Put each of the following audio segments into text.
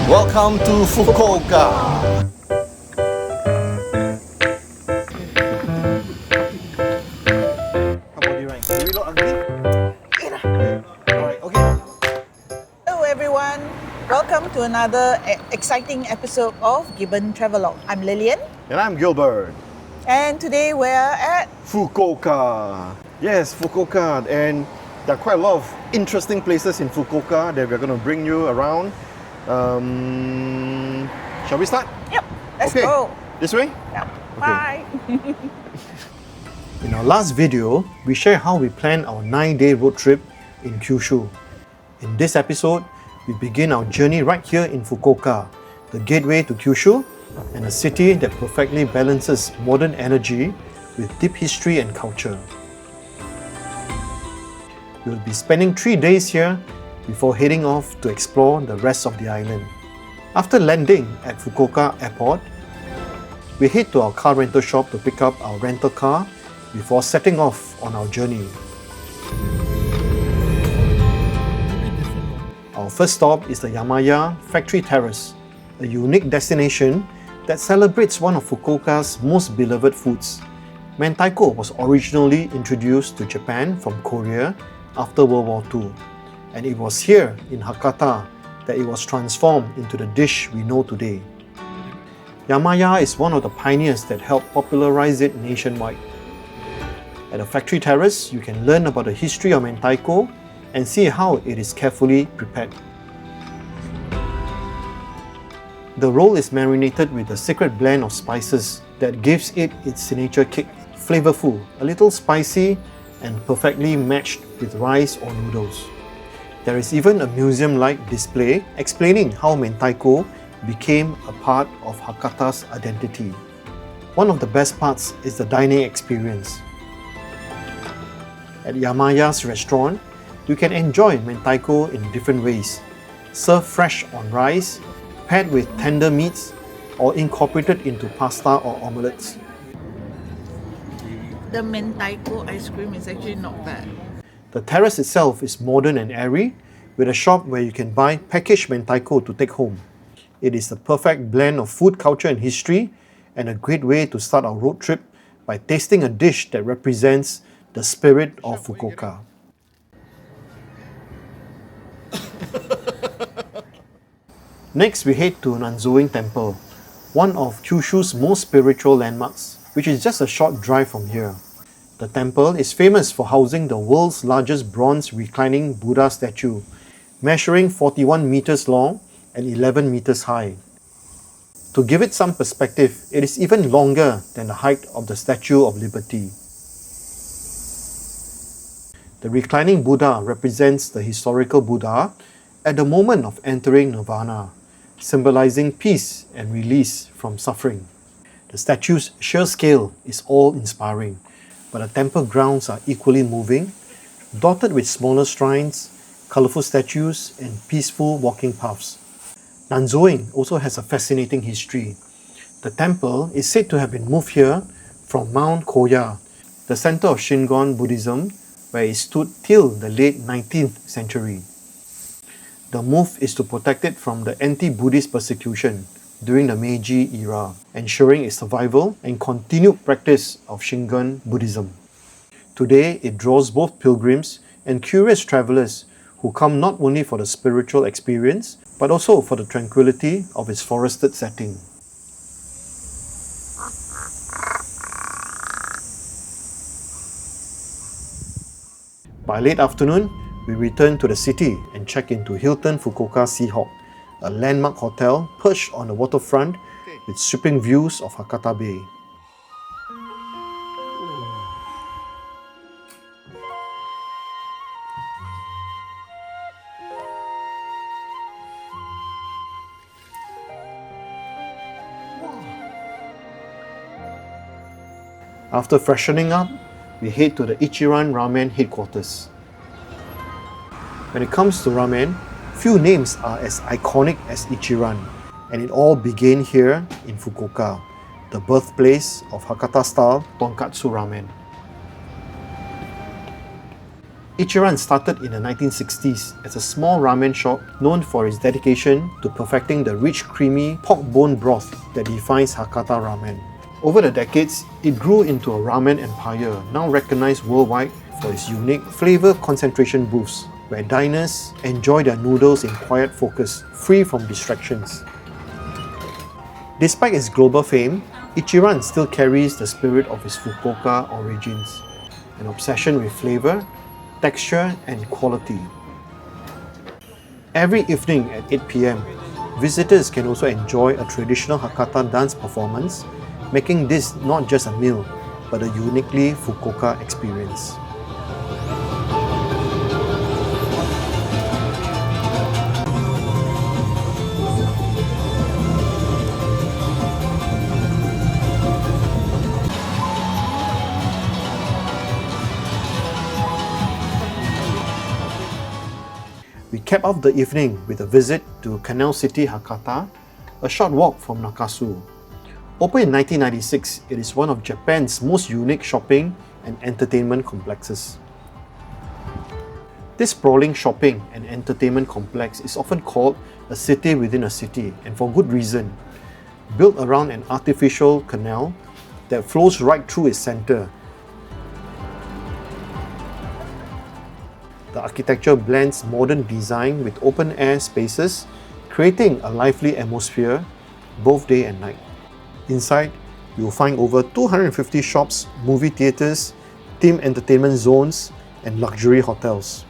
Welcome to Fukuoka. How about you, Ryan? Do we look ugly? Alright, okay. Hello everyone, welcome to another exciting episode of Gibbon Travelog. I'm Lilian And I'm Gilbert. and today we're at Fukuoka. Yes, Fukuoka. And there are quite a lot of interesting places in Fukuoka that we're going to bring you around. Shall we start? Yep, let's Okay. go. This way? Yeah. Okay. Bye. In our last video, we shared how we planned our 9-day road trip in Kyushu. In this episode, we begin our journey right here in Fukuoka, the gateway to Kyushu, and a city that perfectly balances modern energy with deep history and culture. We will be spending 3 days here before heading off to explore the rest of the island. After landing at Fukuoka Airport, we head to our car rental shop to pick up our rental car before setting off on our journey. Our first stop is the Yamaya Factory Terrace, a unique destination that celebrates one of Fukuoka's most beloved foods. Mentaiko was originally introduced to Japan from Korea after World War II, and it was here in Hakata that it was transformed into the dish we know today. Yamaya is one of the pioneers that helped popularize it nationwide. At the factory terrace, you can learn about the history of mentaiko and see how it is carefully prepared. The roll is marinated with a secret blend of spices that gives it its signature kick. Flavorful, a little spicy, and perfectly matched with rice or noodles. There is even a museum-like display explaining how mentaiko became a part of Hakata's identity. One of the best parts is the dining experience. At Yamaya's restaurant, you can enjoy mentaiko in different ways. Served fresh on rice, paired with tender meats, or incorporated into pasta or omelettes. The mentaiko ice cream is actually not bad. The terrace itself is modern and airy, with a shop where you can buy packaged mentaiko to take home. It is the perfect blend of food culture and history, and a great way to start our road trip by tasting a dish that represents the spirit of Fukuoka. Next, we head to Nanzoin Temple, one of Kyushu's most spiritual landmarks, which is just a short drive from here. The temple is famous for housing the world's largest bronze reclining Buddha statue, measuring 41 meters long and 11 meters high. To give it some perspective, it is even longer than the height of the Statue of Liberty. The reclining Buddha represents the historical Buddha at the moment of entering nirvana, symbolizing peace and release from suffering. The statue's sheer scale is awe-inspiring, but the temple grounds are equally moving, dotted with smaller shrines, colorful statues, and peaceful walking paths. Nanzoin also has a fascinating history. The temple is said to have been moved here from Mount Koya, the center of Shingon Buddhism, where it stood till the late 19th century. The move is to protect it from the anti-Buddhist persecution during the Meiji era, ensuring its survival and continued practice of Shingon Buddhism. Today, it draws both pilgrims and curious travelers who come not only for the spiritual experience, but also for the tranquility of its forested setting. By late afternoon, we return to the city and check into Hilton Fukuoka Seahawk, a landmark hotel perched on the waterfront with sweeping views of Hakata Bay. After freshening up, we head to the Ichiran Ramen headquarters. When it comes to ramen, few names are as iconic as Ichiran, and it all began here in Fukuoka, the birthplace of Hakata-style tonkatsu ramen. Ichiran started in the 1960s as a small ramen shop known for its dedication to perfecting the rich, creamy pork bone broth that defines Hakata ramen. Over the decades, it grew into a ramen empire, now recognized worldwide for its unique flavor concentration booths, where diners enjoy their noodles in quiet focus, free from distractions. Despite its global fame, Ichiran still carries the spirit of its Fukuoka origins, an obsession with flavor, texture, and quality. Every evening at 8 p.m, visitors can also enjoy a traditional Hakata dance performance, making this not just a meal, but a uniquely Fukuoka experience. We cap off the evening with a visit to Canal City Hakata, a short walk from Nakasu. Opened in 1996, it is one of Japan's most unique shopping and entertainment complexes. This sprawling shopping and entertainment complex is often called a city within a city, and for good reason. Built around an artificial canal that flows right through its center. The architecture blends modern design with open-air spaces, creating a lively atmosphere both day and night. Inside, you will find over 250 shops, movie theatres, themed entertainment zones, and luxury hotels.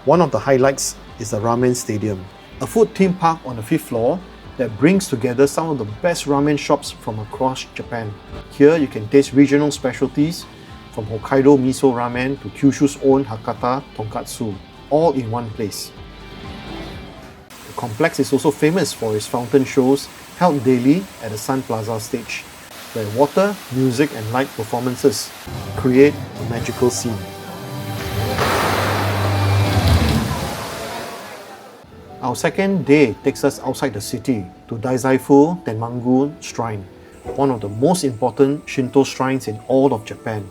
One of the highlights is the Ramen Stadium, a food theme park on the 5th floor that brings together some of the best ramen shops from across Japan. Here you can taste regional specialties from Hokkaido miso ramen to Kyushu's own Hakata tonkatsu, all in one place. The complex is also famous for its fountain shows held daily at the Sun Plaza stage, where water, music and light performances create a magical scene. Our second day takes us outside the city to Dazaifu Tenmangu Shrine, one of the most important Shinto shrines in all of Japan.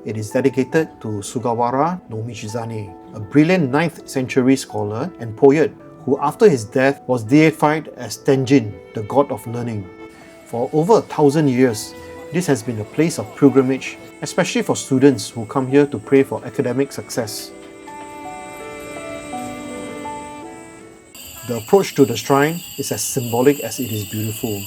It is dedicated to Sugawara no Michizane, a brilliant 9th century scholar and poet who after his death was deified as Tenjin, the god of learning. For over 1,000 years, this has been a place of pilgrimage, especially for students who come here to pray for academic success. The approach to the shrine is as symbolic as it is beautiful.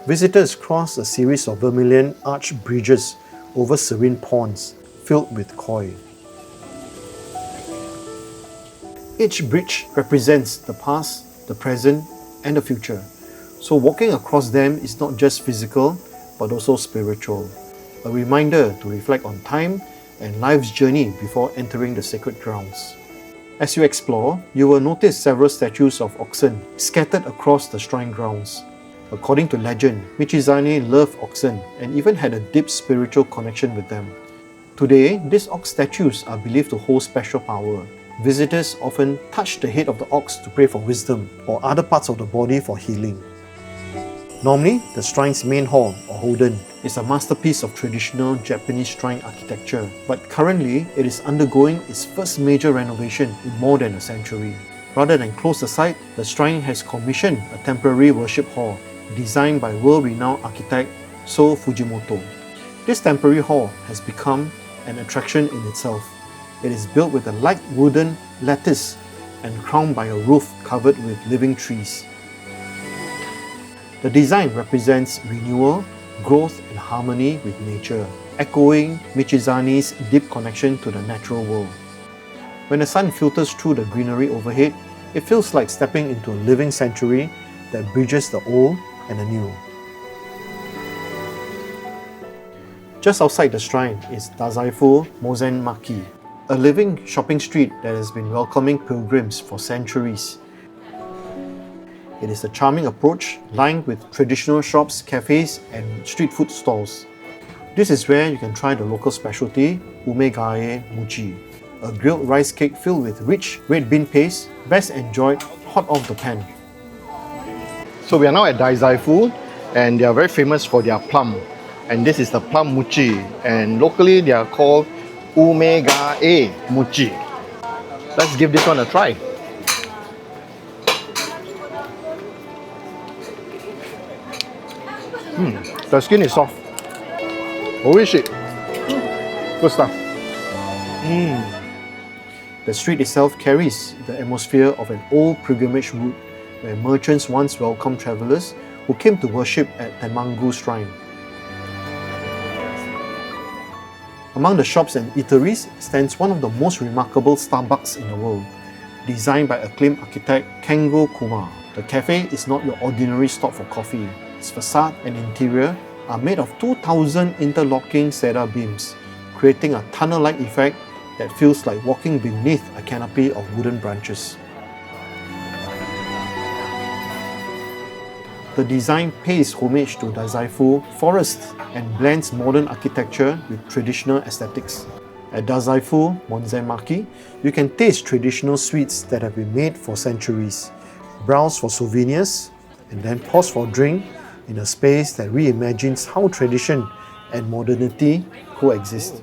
Visitors cross a series of vermilion arch bridges over serene ponds filled with koi. Each bridge represents the past, the present, and the future. So walking across them is not just physical, but also spiritual. A reminder to reflect on time and life's journey before entering the sacred grounds. As you explore, you will notice several statues of oxen scattered across the shrine grounds. According to legend, Michizane loved oxen and even had a deep spiritual connection with them. Today, these ox statues are believed to hold special power. Visitors often touch the head of the ox to pray for wisdom or other parts of the body for healing. Normally, the shrine's main hall, or hoden, is a masterpiece of traditional Japanese shrine architecture, but currently it is undergoing its first major renovation in more than a century. Rather than close the site, the shrine has commissioned a temporary worship hall designed by world-renowned architect So Fujimoto. This temporary hall has become an attraction in itself. It is built with a light wooden lattice and crowned by a roof covered with living trees. The design represents renewal, growth and harmony with nature, echoing Michizane's deep connection to the natural world. When the sun filters through the greenery overhead, it feels like stepping into a living sanctuary that bridges the old and the new. Just outside the shrine is Dazaifu Monzenmachi, a living shopping street that has been welcoming pilgrims for centuries. It is a charming approach, lined with traditional shops, cafes, and street food stalls. This is where you can try the local specialty, umegae mochi. a grilled rice cake filled with rich red bean paste, best enjoyed hot off the pan. So we are now at Dazaifu, and they are very famous for their plum. And this is the plum mochi, and locally they are called Umega-e mochi. Let's give this one a try. The skin is soft. Oishi. Good stuff. The street itself carries the atmosphere of an old pilgrimage route where merchants once welcomed travelers who came to worship at Tenmangu Shrine. Among the shops and eateries stands one of the most remarkable Starbucks in the world, designed by acclaimed architect Kengo Kumar. The cafe is not your ordinary stop for coffee. Its facade and interior are made of 2,000 interlocking cedar beams, creating a tunnel-like effect that feels like walking beneath a canopy of wooden branches. The design pays homage to Dazaifu forest and blends modern architecture with traditional aesthetics. At Dazaifu Monzenmachi, you can taste traditional sweets that have been made for centuries, browse for souvenirs, and then pause for a drink in a space that reimagines how tradition and modernity coexist.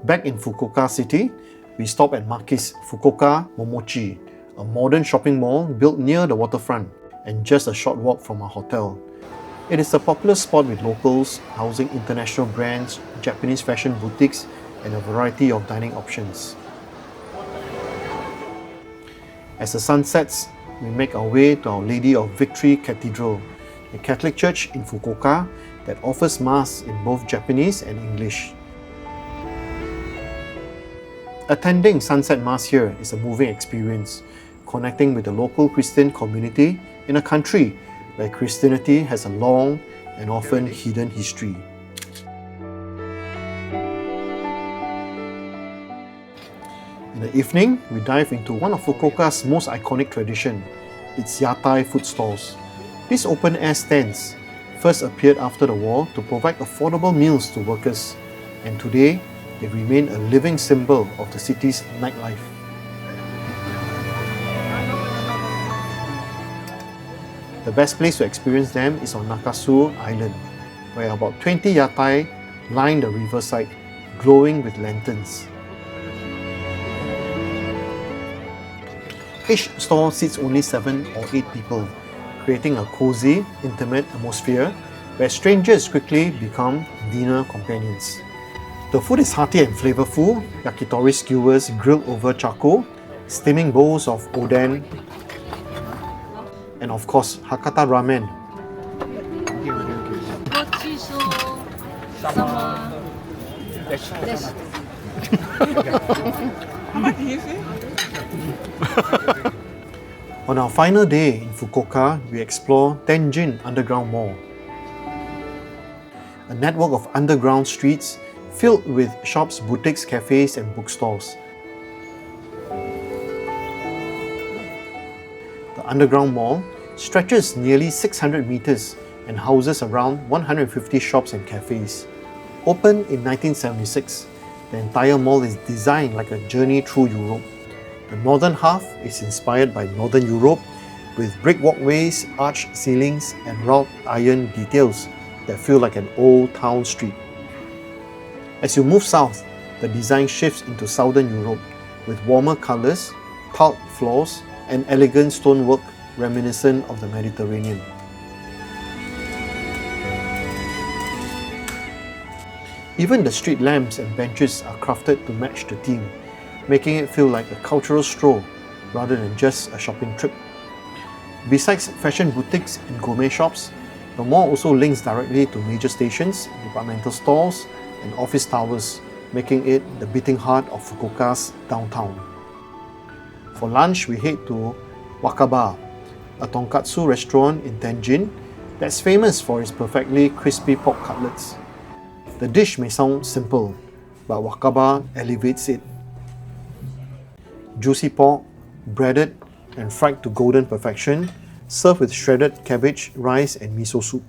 Back in Fukuoka City, we stop at Maki's Fukuoka Momochi, a modern shopping mall built near the waterfront and just a short walk from our hotel. It is a popular spot with locals, housing international brands, Japanese fashion boutiques, and a variety of dining options. As the sun sets, we make our way to Our Lady of Victory Cathedral, a Catholic church in Fukuoka that offers Mass in both Japanese and English. Attending Sunset Mass here is a moving experience, connecting with the local Christian community in a country where Christianity has a long and often hidden history. In the evening, we dive into one of Fukuoka's most iconic tradition, its Yatai food stalls. These open-air stands first appeared after the war to provide affordable meals to workers, and today they remain a living symbol of the city's nightlife. The best place to experience them is on Nakasu Island, where about 20 yatai line the riverside, glowing with lanterns. Each stall seats only 7 or 8 people, creating a cozy, intimate atmosphere where strangers quickly become dinner companions. The food is hearty and flavorful: yakitori skewers grilled over charcoal, steaming bowls of oden, and of course, Hakata Ramen. On our final day in Fukuoka, we explore Tenjin Underground Mall, a network of underground streets filled with shops, boutiques, cafes, and bookstores. The underground mall stretches nearly 600 meters and houses around 150 shops and cafes. Opened in 1976, the entire mall is designed like a journey through Europe. The northern half is inspired by Northern Europe, with brick walkways, arched ceilings, and wrought iron details that feel like an old town street. As you move south, the design shifts into Southern Europe, with warmer colours, tiled floors, and elegant stonework reminiscent of the Mediterranean. Even the street lamps and benches are crafted to match the theme, making it feel like a cultural stroll rather than just a shopping trip. Besides fashion boutiques and gourmet shops, the mall also links directly to major stations, departmental stores, and office towers, making it the beating heart of Fukuoka's downtown. For lunch, we head to Wakaba, a tonkatsu restaurant in Tenjin that's famous for its perfectly crispy pork cutlets. The dish may sound simple, but Wakaba elevates it. Juicy pork, breaded and fried to golden perfection, served with shredded cabbage, rice and miso soup.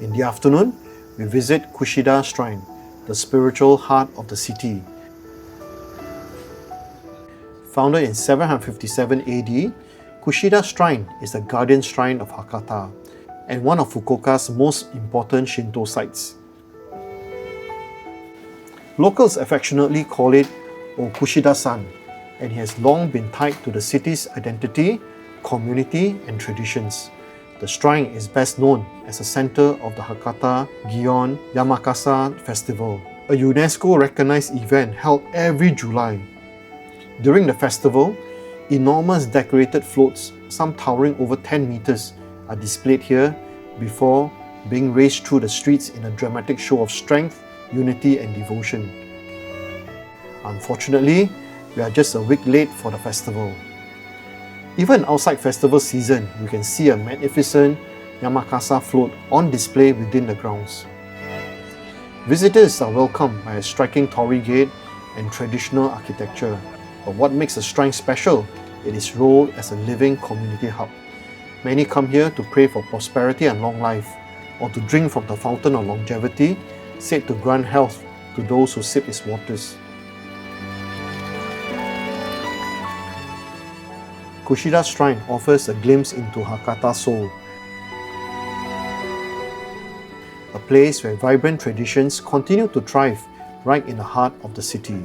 In the afternoon, we visit Kushida Shrine, the spiritual heart of the city. Founded in 757 AD, Kushida Shrine is the guardian shrine of Hakata and one of Fukuoka's most important Shinto sites. Locals affectionately call it Okushida-san, and it has long been tied to the city's identity, community and traditions. The shrine is best known as the center of the Hakata Gion Yamakasa Festival, a UNESCO-recognized event held every July. During the festival, enormous decorated floats, some towering over 10 meters, are displayed here before being raced through the streets in a dramatic show of strength, unity and devotion. Unfortunately, we are just a week late for the festival. Even outside festival season, you can see a magnificent Yamakasa float on display within the grounds. Visitors are welcomed by a striking torii gate and traditional architecture. But what makes the shrine special is its role as a living community hub. Many come here to pray for prosperity and long life, or to drink from the fountain of longevity, said to grant health to those who sip its waters. Kushida Shrine offers a glimpse into Hakata's soul, a place where vibrant traditions continue to thrive right in the heart of the city.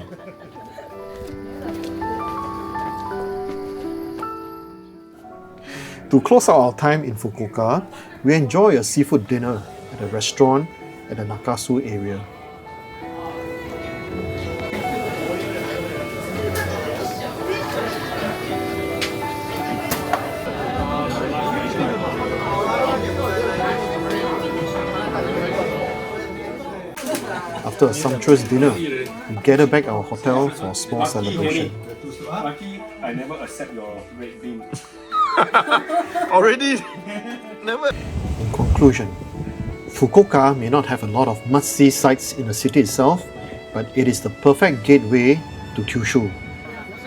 To close out our time in Fukuoka, we enjoy a seafood dinner at a restaurant at the Nakasu area. After a sumptuous dinner, we gather back at our hotel for a small celebration. Lucky I never accept your red bean. Already? Never. In conclusion, Fukuoka may not have a lot of must-see sights in the city itself, but it is the perfect gateway to Kyushu.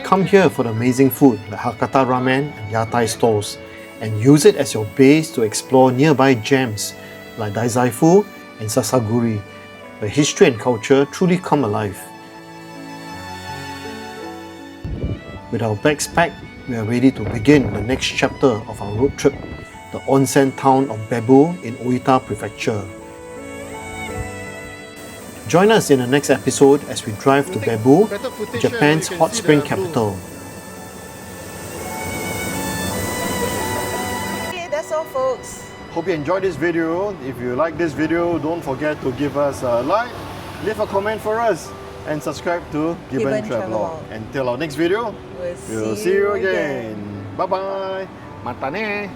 Come here for the amazing food like Hakata Ramen and Yatai stalls, and use it as your base to explore nearby gems like Dazaifu and Sasaguri, where history and culture truly come alive. With our bags packed, we are ready to begin the next chapter of our road trip, the onsen town of Bebo in Oita Prefecture. Join us in the next episode as we drive to Bebo, Japan's hot spring capital. Okay, that's all folks. Hope you enjoyed this video. If you like this video, don't forget to give us a like, leave a comment for us, and subscribe to Gilbert and Travelog. Until our next video, we'll see you again. Bye bye. Mata ne.